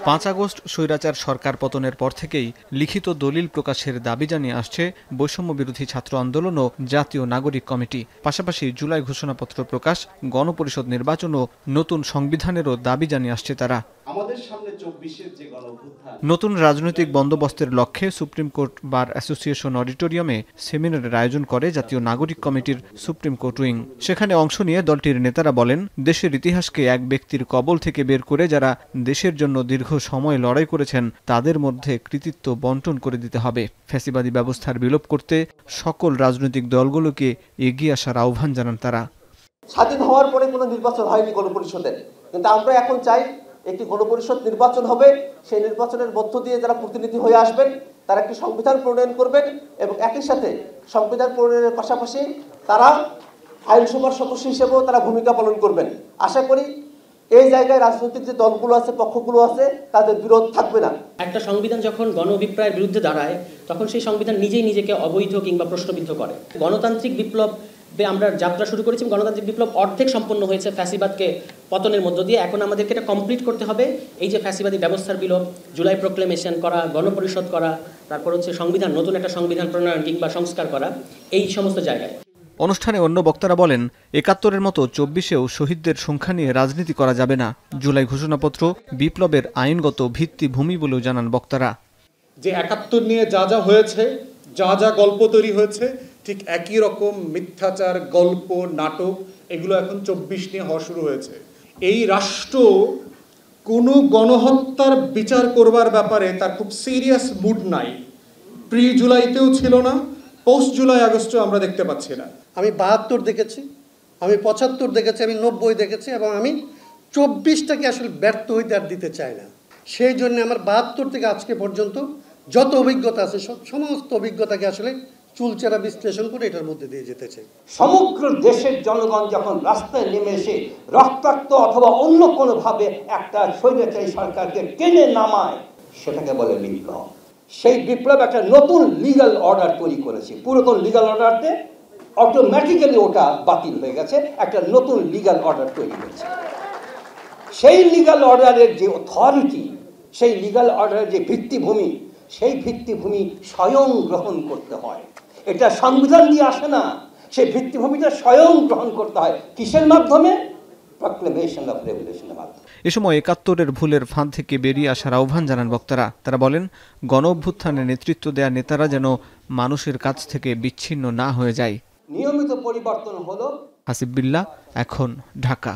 5 August স্বৈরাচার সরকার পতনের পর থেকেই লিখিত দলিল প্রকাশের দাবি জানিয়ে আসছে বৈষম্য বিরোধী ছাত্র আন্দোলন ও জাতীয় নাগরিক কমিটি। পাশাপাশি জুলাই ঘোষণাপত্র প্রকাশ, গণপরিষদ নির্বাচন ও নতুন সংবিধানেরও দাবি জানিয়ে আসছে তারা। নতুন রাজনৈতিক বন্দোবস্তের লক্ষ্যে সুপ্রিম কোর্ট বার অ্যাসোসিয়েশন অডিটোরিয়ামে সেমিনারের আয়োজন করে জাতীয় নাগরিক কমিটির সুপ্রিম কোর্ট উইং। সেখানে অংশ নিয়ে দলটির নেতারা বলেন, দেশের ইতিহাসকে এক ব্যক্তির কবল থেকে বের করে যারা দেশের জন্য দীর্ঘ সময় লড়াই করেছেন তাদের মধ্যে কৃতিত্ব বন্টন করে দিতে হবে। ফ্যাসিবাদী ব্যবস্থার বিলোপ করতে সকল রাজনৈতিক দলগুলোকে এগিয়ে আসার আহ্বান জানান তারা। স্বাধীন হওয়ার পরে কোনো নির্বাচন হয়নি গণপরিষদের, কিন্তু আমরা এখন চাই একটি গণপরিষদ নির্বাচন হবে। সেই নির্বাচনের মধ্য দিয়ে যারা প্রতিনিধি হয়ে আসবেন তারা একটি সংবিধান প্রণয়ন করবেন এবং একই সাথে সংবিধান প্রণয়নের পাশাপাশি তারা আইনসভার সদস্য হিসেবেও তারা ভূমিকা পালন করবেন। আশা করি এই জায়গায় রাজনৈতিক যে দলগুলো আছে, পক্ষগুলো আছে, তাদের বিরোধ থাকবে না। একটা সংবিধান যখন গণ অভিপ্রায়ের বিরুদ্ধে দাঁড়ায় তখন সেই সংবিধান নিজেই নিজেকে অবৈধ কিংবা প্রশ্নবিদ্ধ করে। গণতান্ত্রিক বিপ্লব আমরা যাত্রা শুরু করেছি, গণতান্ত্রিক বিপ্লব অর্ধেক সম্পন্ন হয়েছে ফ্যাসিবাদকে পতনের মধ্য দিয়ে। এখন আমাদেরকে এটা কমপ্লিট করতে হবে। এই যে ফ্যাসিবাদী ব্যবস্থার বিলোপ, জুলাই প্রোক্লেমেশন করা, গণপরিষদ করা, তারপর হচ্ছে সংবিধান, নতুন একটা সংবিধান প্রণয়ন কিংবা সংস্কার করা, এই সমস্ত জায়গায়। অনুষ্ঠানে অন্য বক্তারা বলেন, ৭১-এর মতো ২৪-এও শহীদদের সংখ্যা নিয়ে রাজনীতি করা যাবে না। জুলাই ঘোষণাপত্র বিপ্লবের আইনগত ভিত্তিভূমি বলেও জানান বক্তারা। যে ৭১ নিয়ে যা যা হয়েছে, যা যা গল্প তৈরি হয়েছে, ঠিক একই রকম মিথ্যাচার, গল্প, নাটক, এগুলো এখন ২৪ নিয়ে হওয়া শুরু হয়েছে। এই রাষ্ট্র কোনো গণহত্যার বিচার করবার ব্যাপারে তার খুব সিরিয়াস মুড নাই। প্রি জুলাইতেও ছিল না, পোস্ট জুলাই আগস্টও আমরা দেখতে পাচ্ছি না। আমি ৭২ দেখেছি, আমি ৭৫ দেখেছি, আমি ৯০ দেখেছি এবং আমি ২৪টাকে আসলে ব্যর্থ হইতে আর দিতে চাই না। সেই জন্য আমার ৭২ থেকে আজকে পর্যন্ত যত অভিজ্ঞতা আছে সমস্ত অভিজ্ঞতাকে আসলে চুলচেরা বিশ্লেষণ করে এটার মধ্যে দিয়ে যেতে চাই। সমগ্র দেশের জনগণ যখন রাস্তায় নেমে এসে রক্তাক্ত অথবা অন্য কোনোভাবে একটা স্বৈরাচারী সরকারকে টেনে নামায়, সেটাকে বলে বিপ্লব। সেই বিপ্লব একটা নতুন লিগ্যাল অর্ডার তৈরি করেছে। পুরাতন লিগ্যাল অর্ডারতে অটোমেটিক্যালি ওটা বাতিল হয়ে গেছে, একটা নতুন লিগ্যাল অর্ডার তৈরি হয়েছে। সেই লিগ্যাল অর্ডারের যে অথরিটি, সেই লিগ্যাল অর্ডারের যে ভিত্তিভূমি, সেই ভিত্তিভূমি স্বয়ং গ্রহণ করতে হয়। এটা সংবিধান দিয়ে আসে না, সেই ভিত্তিভূমিটা স্বয়ং গ্রহণ করতে হয়। কিসের মাধ্যমে? প্রক্লেমেশন অফ রেভলিউশনের মাধ্যমে। এ সময় ৭১-এর ভুলের ফাঁদ থেকে বেরিয়ে আসার আহ্বান জানান বক্তারা। তারা বলেন, গণ অভ্যুত্থানে নেতৃত্ব দেয়া নেতারা যেন মানুষের কাছ থেকে বিচ্ছিন্ন না হয়ে যায়। নিয়মিত পরিবর্তন হলো। হাসিব বিল্লাহ, এখন, ঢাকা।